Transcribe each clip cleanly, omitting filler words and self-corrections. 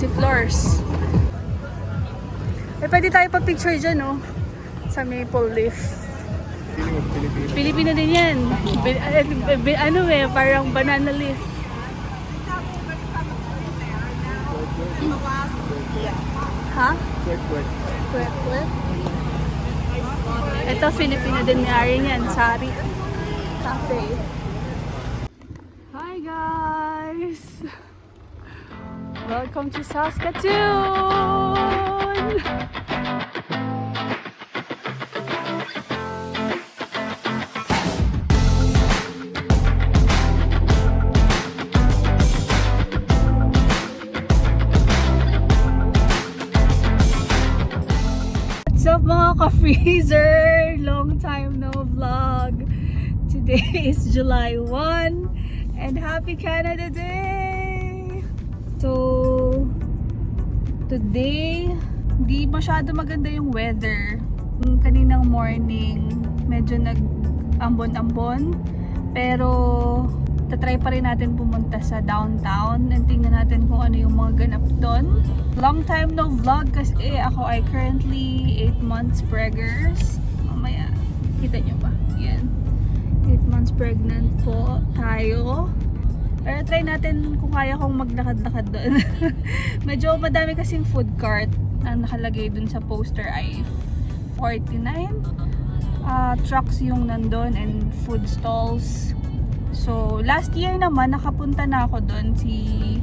si Flores. Eh, pwede tayo pa-picture dyan, no? Sa Maple Leaf. Pilipino din yan. Parang banana leaf. Ha? Kwek. Ito, Filipino din may-ari niyan. Sari Cafe. Hi guys! Welcome to Saskatoon! What's up mga ka-freezer? Long time no vlog. Today is July 1 and Happy Canada Day! So, today, di masyado maganda yung weather. Kaninang morning, medyo nag-ambon-ambon. Pero, tatry pa rin natin pumunta sa downtown and tingnan natin kung ano yung mga ganap doon. Long time no vlog kasi ako ay currently 8 months preggers. Mamaya, kita nyo ba? Yan. 8 months pregnant po tayo. Pero try natin kung kaya kong maglakad-lakad doon. Medyo madami kasing food cart ang nakalagay dun sa poster ay 49 trucks yung nandun and food stalls. So last year naman nakapunta na ako doon. Si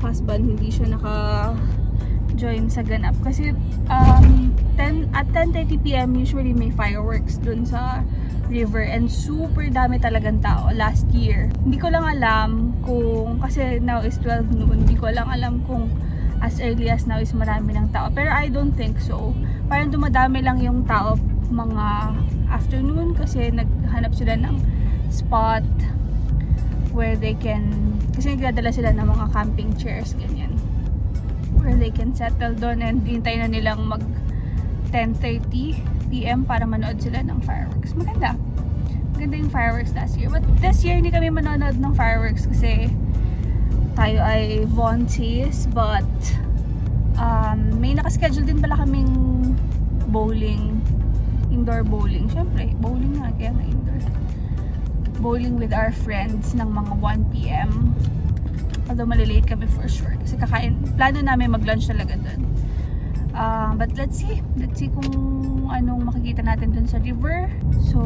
husband hindi siya naka-join sa ganap kasi at 10:30 PM usually may fireworks dun sa river and super dami talagang tao last year. Hindi ko lang alam kung, kasi now is 12 noon, hindi ko lang alam kung as early as now is marami ng tao. Pero I don't think so. Parang dumadami lang yung tao mga afternoon kasi naghanap sila ng spot where they can, kasi nagdadala sila ng mga camping chairs, ganyan. Where they can settle doon and hintay na nilang mag 10:30 PM para manood sila ng fireworks. Maganda yung fireworks last year. But this year, hindi kami manonood ng fireworks kasi tayo ay volunteers. But may nakaschedule din pala kaming bowling, indoor bowling. Siyempre, bowling nga, kaya nga indoor. Bowling with our friends ng mga 1 PM. Although malilate kami for sure. Kasi plano namin mag-lunch talaga doon. But let's see kung anong makikita natin dun sa river. So,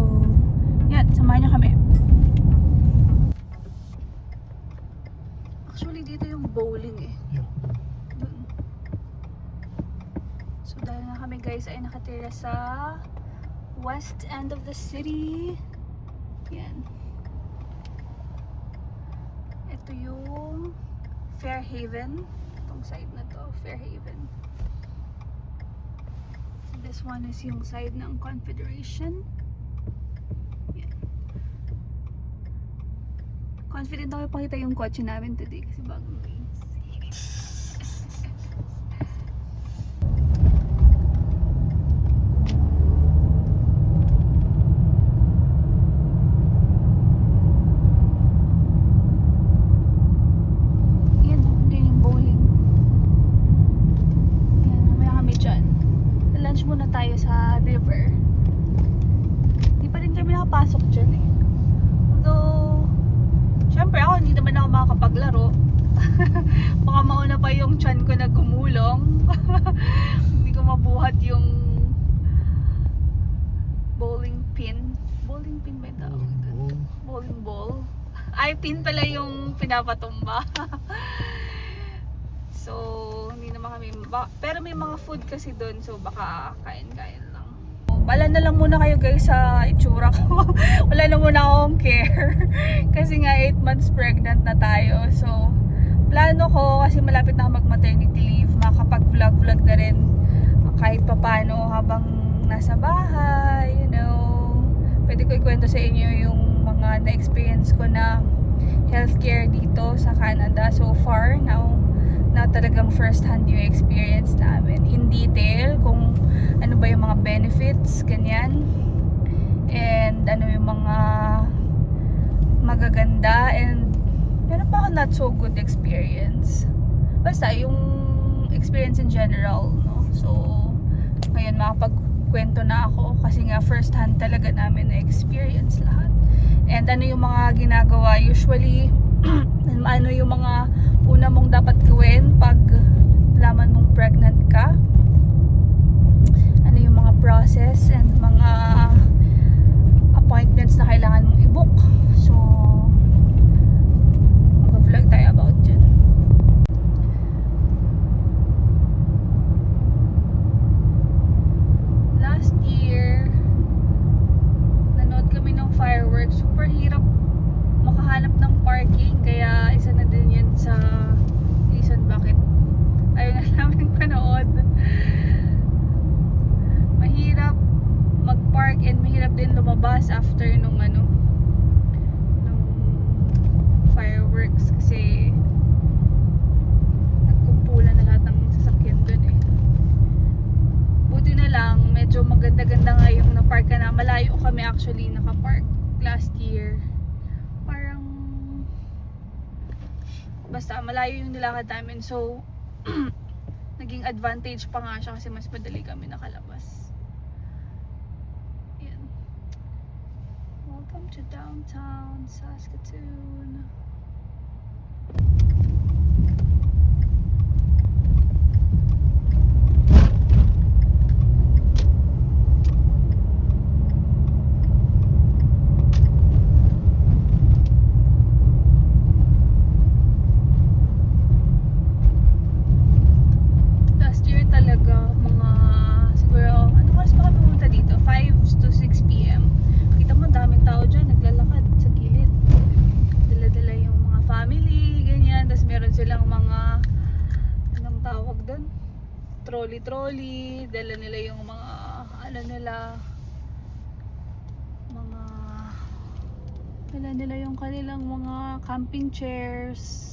yan, samahan niyo kami. Actually, dito yung bowling eh. Yeah. Dun. So, dahil nga kami guys ay nakatira sa west end of the city. Yan. Ito yung Fairhaven. Itong side na to, Fairhaven. This one is yung side ng Confederation. Yeah. Confident ako ipakita yung kotse namin today kasi bagong wings. Yan, din yung bowling. Yan, mamaya kami dyan. Lunch muna tayo sa river. Hindi pa rin kami nakapasok dyan eh. Although, syempre ako hindi naman ako makakapaglaro. Baka mauna pa yung tiyan ko na gumulong. Hindi ko mabuhat yung bowling pin. Bowling pin ba yung tawag? Bowling ball. Ay, pin pala yung pinapatumba. So, hindi naman kami, pero may mga food kasi doon, so baka kain-kain lang. Bala na lang muna kayo guys sa itsura ko. Wala na muna akong care. Kasi nga 8 months pregnant na tayo. So, plano ko, kasi malapit na ako mag-maternity leave, makapag-vlog-vlog na rin kahit papano habang nasa bahay, you know. Pwede ko ikwento sa inyo yung mga na-experience ko na healthcare dito sa Canada so far. Now, na talagang first hand yung experience namin in detail kung ano ba yung mga benefits, ganyan, and ano yung mga magaganda and meron pa ako not so good experience. Basta yung experience in general, no? So, ngayon makapagkwento na ako kasi nga first hand talaga namin na experience lahat. And ano yung mga ginagawa usually, ano yung mga una mong dapat gawin pag laman mong pregnant ka, ano yung mga process and mga appointments na kailangan mong i-book. So, mag-vlog tayo about dyan. Last year, nanood kami ng fireworks. Super hirap makahanap ng parking. Kaya isa na din yun sa reason bakit ayaw na namin panood. Mahirap mag-park and mahirap din lumabas after nung fireworks kasi nagkumpulan na lahat ng sasakyan dun eh. Buti na lang, medyo maganda-ganda nga yung na-park ka na. Malayo kami actually naka-park last year. Parang basta malayo yung nilakad namin. So, naging advantage pa nga siya kasi mas madali kami nakalabas. Yan. Welcome to downtown Saskatoon. Last year talaga, mga siguro, ano oras pa kami pumunta dito? 5 to 6 p.m. Kita mo, daming tao dyan, naglalakad sa gilid. Dala-dala yung mga family, ganyan. Tapos meron silang mga, anong tawag doon? Trolley-trolley. Dala nila yung mga, ano nila, dala nila yung kanilang mga camping chairs.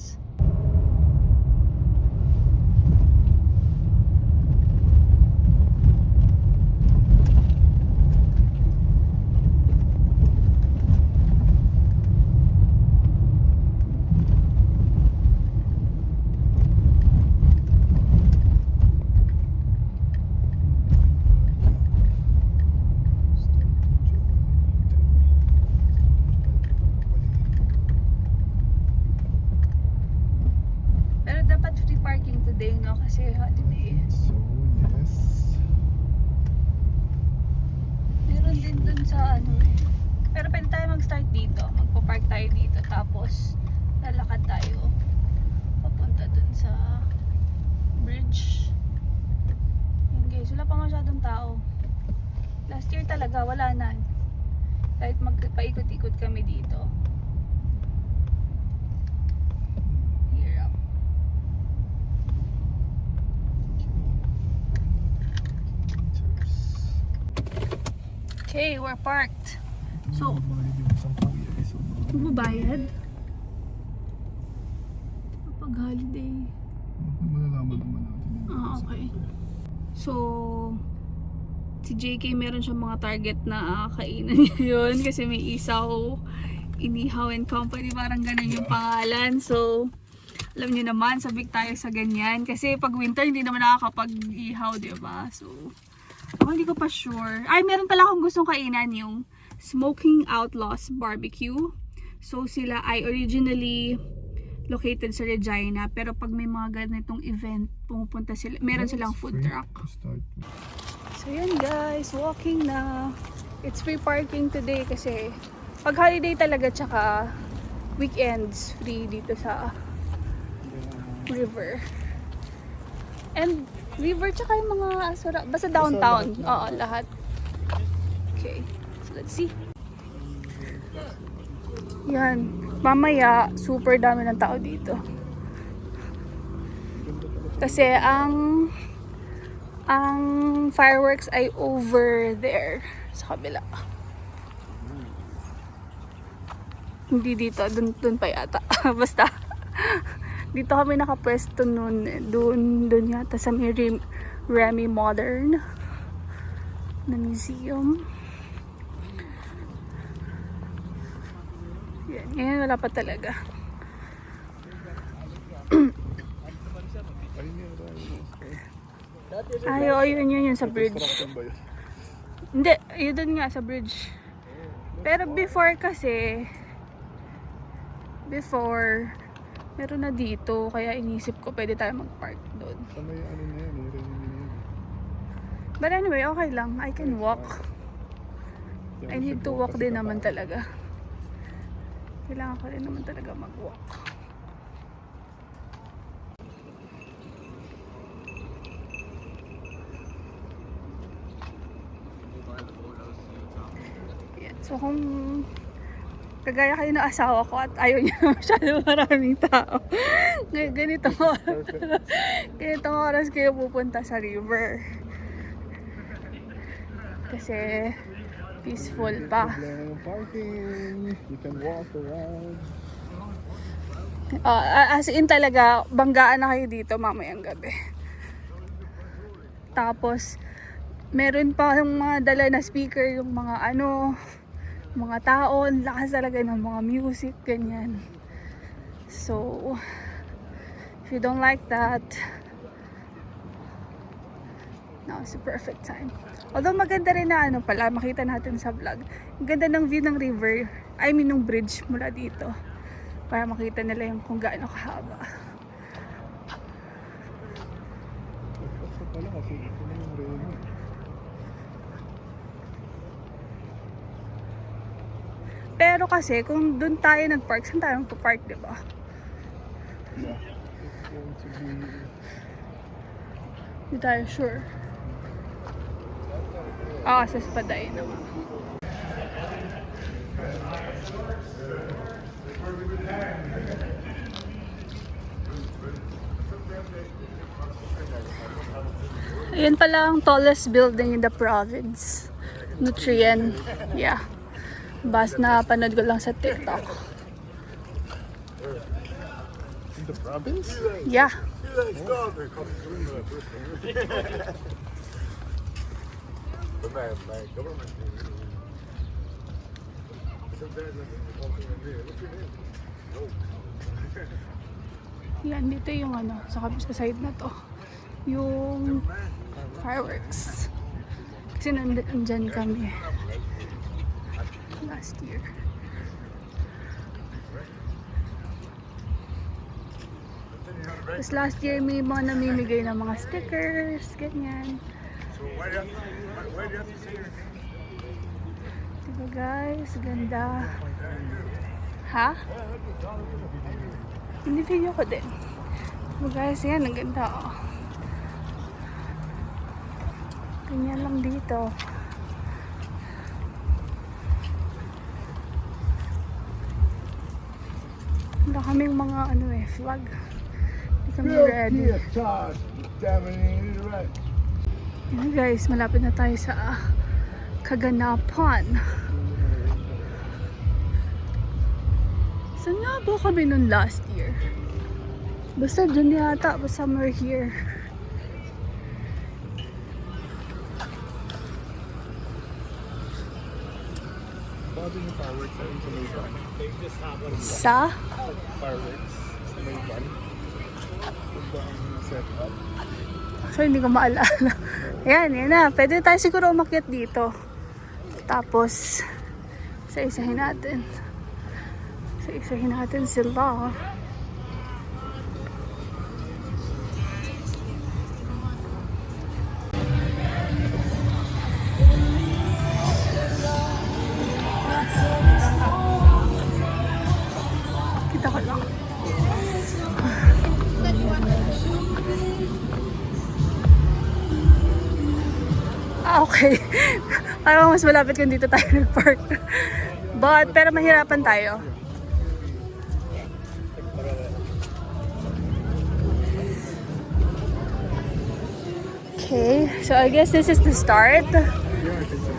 Pero dapat free parking today, no? Kasi holiday. So, yes. Meron din dun sa ano eh. Pero pwede tayo mag-start dito. Magpa-park tayo dito. Tapos, lalakad tayo. Papunta dun sa bridge. Yan guys, wala pa masyadong tao. Last year talaga, wala na. Kahit magpaikot-ikot kami dito. Hirap. Okay, we're parked. So, mabayad? Kapag holiday. Malalaman naman natin. Okay. So, si JK meron siyang mga target na kainan niya yun kasi may isaw, inihaw and company, parang ganun yung pangalan. So, alam niyo naman, sabik tayo sa ganyan kasi pag winter hindi naman nakakapag-ihaw, diba? So, ako hindi ko pa sure. Ay, meron pala akong gustong kainan, yung Smoking Outlaws Barbecue. So, sila ay originally located sa Regina, pero pag may mga ganitong event, pumupunta sila, meron silang food truck. So yun guys, walking na. It's free parking today kasi pag holiday talaga tsaka weekends free dito sa river. And river tsaka yung mga basta downtown. Oo, lahat. Okay, so let's see. Yan, mamaya super dami ng tao dito. Kasi ang fireworks ay over there sa kabila. Hindi dito, dun pa yata. Basta dito kami nakapwesto nun, dun yata sa may Remy Modern na museum. Yan, ngayon wala pa talaga. Ay, oo, yun sa bridge. Construction ba yun? Hindi, yun dun nga sa bridge. Pero before kasi, meron na dito. Kaya inisip ko pwede tayo mag-park doon. Sa may ano na yan, rainy na yan. But anyway, okay lang. I can walk. I need to walk din naman talaga. Kailangan ko rin naman talaga mag-walk. Yan. So kung kagaya kayo ng asawa ko at ayaw niya masyado maraming tao. Ngayon, ganitong oras kayo pupunta sa river. Kasi peaceful pa. Problema yung parking. You can walk around. As in talaga, banggaan na kayo dito mamayang gabi. Tapos, meron pa yung mga dala na speaker, yung mga mga tao, lakas talaga ng mga music, ganyan. So, if you don't like that, now is the perfect time. Although maganda rin na pala, makita natin sa vlog. Ang ganda ng view ng river, ng bridge mula dito. Para makita nila yung kung gaano kahaba. Basta pala kasi ito na yung rainy. Pero kasi, kung doon tayo nag-park, saan tayo magpa-park, diba? Yeah. It's going to be... Hindi tayo sure. Sa Spaday naman. Ayan pala ang tallest building in the province. Nutrien. Yeah. Bas na panood ko lang sa TikTok. In the province? Yeah. Yan, dito yung sa side na to. Yung fireworks. Kasi nandyan kami last year. Tapos last year may mga namimigay ng mga stickers, ganyan. Diba guys, ganda. Ha? Hindi video ko din. Diba guys, yan, ang ganda oh. Ganyan lang dito. Wala kaming mga flag. Hindi kami ready. Yan guys, malapit na tayo sa kaganapan. Saan nga ba kami nun last year? Basta dun yata, basta somewhere here. Bakit yung fireworks sa may van? Sa? Fireworks sa may van? Kung ba ang setup? So, hindi ko maalala. Ayan, yan na. Pwede tayo siguro umakyat dito. Tapos, isa-isahin natin. Isa-isahin natin sila. Kita ko lang. Okay. Parang mas malapit kung dito tayo nag-park. Pero mahirapan tayo. Okay, so I guess this is the start. Yeah, I think so.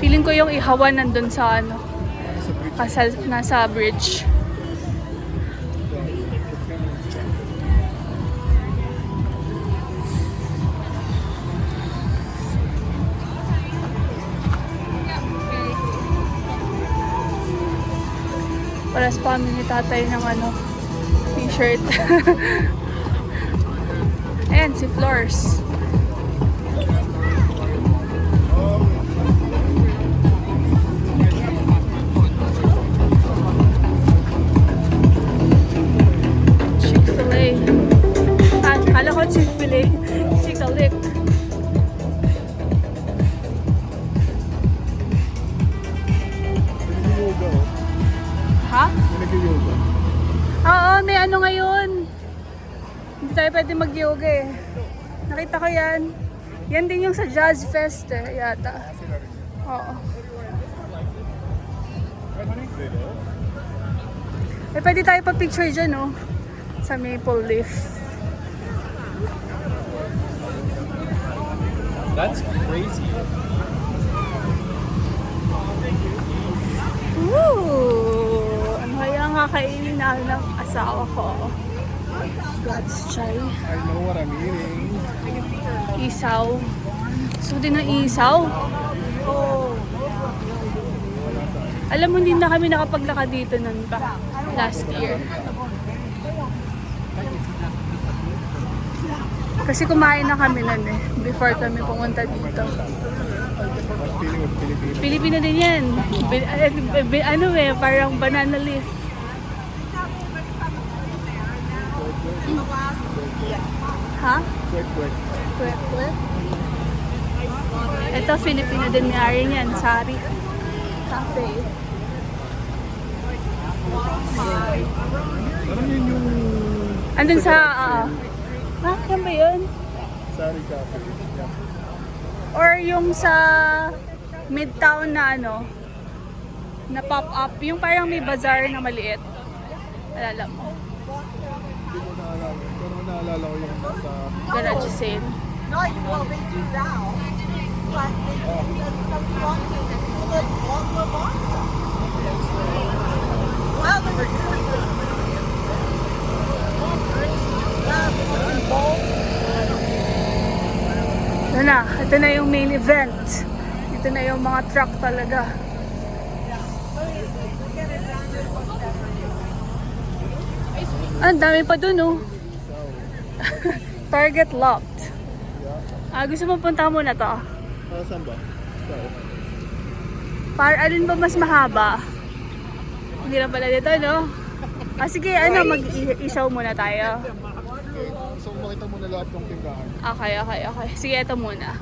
Feeling ko yung ihawan nandun sa ano, Sa bridge. nasa bridge. Paras pa kami ni tatay ng ano, t-shirt. Ayan, si Flores. Chick-fil-A. Ah, kala ko Chick-fil-A. Chick-fil-A. Nag-yoga oh. Ha? Nag-yoga. Oo, may ano ngayon. Hindi tayo pwede mag-yoga eh. Nakita ko yan. Yan din yung sa Jazz Fest eh, yata. Sila rin. Oo. Eh, pwede tayo pa-picture dyan, oh. Sa Maple Leaf. That's crazy. Woo! Ano kaya ang kakainin na ng asawa ko? God's chai. I know what I'm eating. Isaw. Gusto din ng isaw. Alam mo, hindi na kami nakapaglakad dito nun pa. Last year. Kasi kumain na kami nun eh. Before kami pumunta dito. Mas feeling of Filipino. Pilipino din yan. Ano eh, parang banana leaf. Ha? Quick, quick. Kwek-kwek. Ito, Filipino din may-ari niyan. Sari. Cafe. Alam yun yung... Andun sa, yan ba yun? Sari Cafe. Yeah. Or yung sa Midtown na ano, na pop-up. Yung parang may bazaar na maliit. Alala mo. Hindi ko naalala. Pero naalala ko yung nasa... Garage sale. No, well, they do now. But they do some walking and split walk the walk. Wow, they were doing it. Ito na. Ito na yung main event. Ito na yung mga truck talaga. Ang dami pa dun, oh. Target locked. Gusto mo punta muna to? Saan ba? Saan? Para alin ba mas mahaba? Hindi na pala dito, no? Sige, mag-isaw muna tayo. Okay. So, makita mo na lahat ng tindahan. Okay. Sige, ito muna.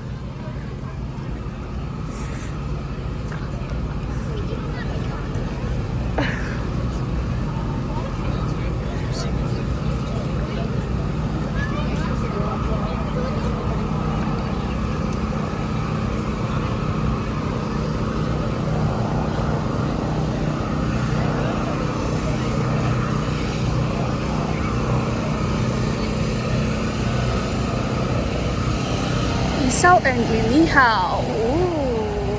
Isaw and inihaw. Ooh.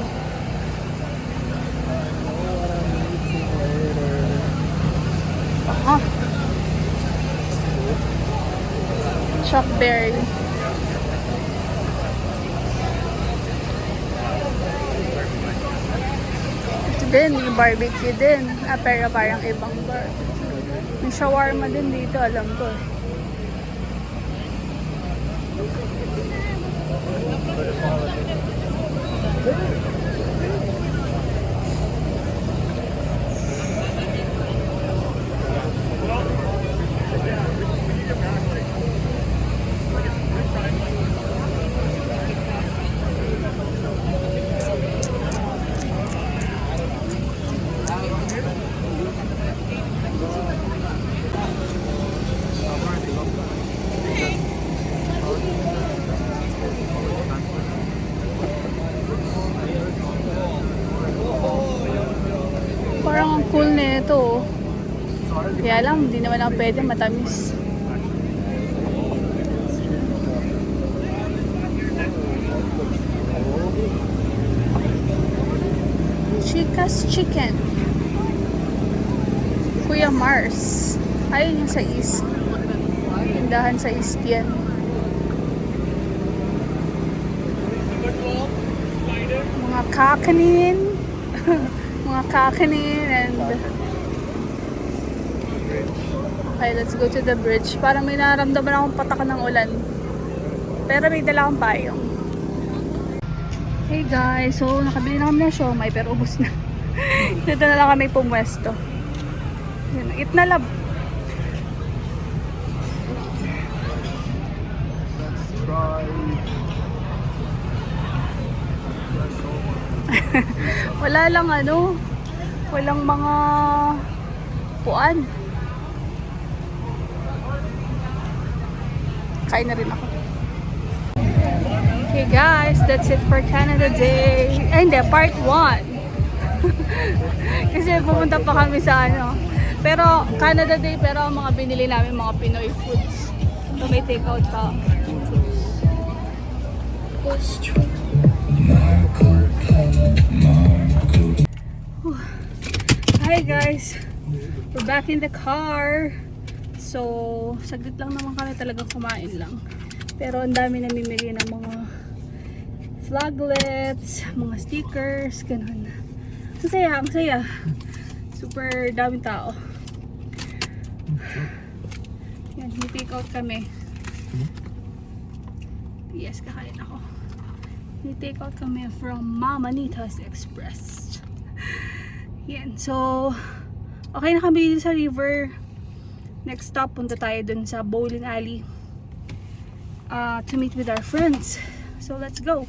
Aha. Chockberry. Ito din, may barbecue din. Pero parang ibang bar. May shawarma din dito, alam ko. Parang ang cool na ito. Kaya lang, hindi naman ako pwede matamis. Marcas Chicken. Kuya Mars. Ayun yung sa East. Tindahan sa East yan. Mga kakanin. Mga kakanin and... Okay, let's go to the bridge. Parang may nararamdaman akong patak ng ulan. Pero may dala akong payong. Hey guys, so nakabili na kami ng siomai pero ubos na. Dito na lang kami pumwesto. Yun, eat na lab. Let's try. Wala lang ano, walang mga puan. Kain na rin ako. Okay guys, that's it for Canada Day. Ay hindi, part 1. Kasi pumunta pa kami sa ano. Pero Canada Day, pero ang mga binili namin mga Pinoy foods. So may take out pa. Hi guys, we're back in the car. So saglit lang naman kami, talagang kumain lang. Pero ang dami namimili ng mga flaglets, mga stickers, ganun. Ang saya, ang saya. Super daming tao. Yan, may-take out kami. Yes, kakain ako. May-take out kami from Mama Nita's Express. Yan, so okay na kami dito sa river. Next stop, punta tayo dun sa bowling alley to meet with our friends. So let's go.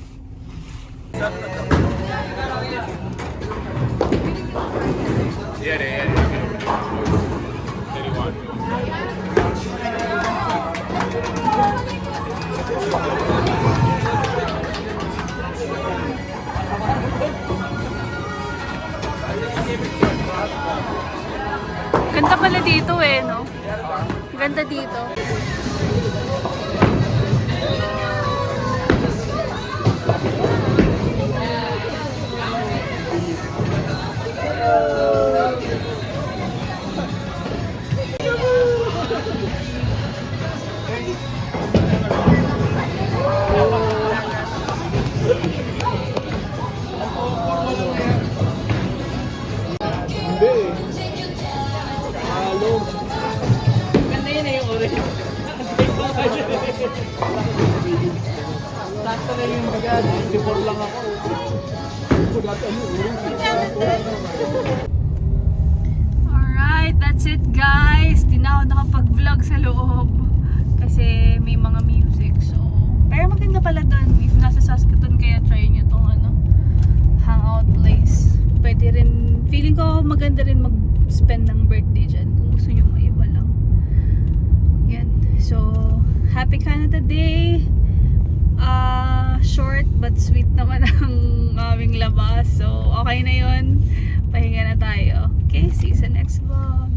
Ganda pala dito eh, no? Ganda dito. Hindi. Halo. Ganda yun eh, yung orange. Sakto na yung baga. 24 lang ako. Alright, that's it guys. Di na ako nakapag-vlog sa loob. Kasi may mga music. So, pero maganda pala doon. If nasa Saskatoon, kaya try nyo itong ano, hangout place. Pwede rin, feeling ko maganda rin mag-spend ng birthday dyan kung gusto nyo maiba lang. Yan. So, happy Canada Day. Short but sweet naman ang aming labas. So, okay na yun. Pahinga na tayo. Okay, see you sa next vlog.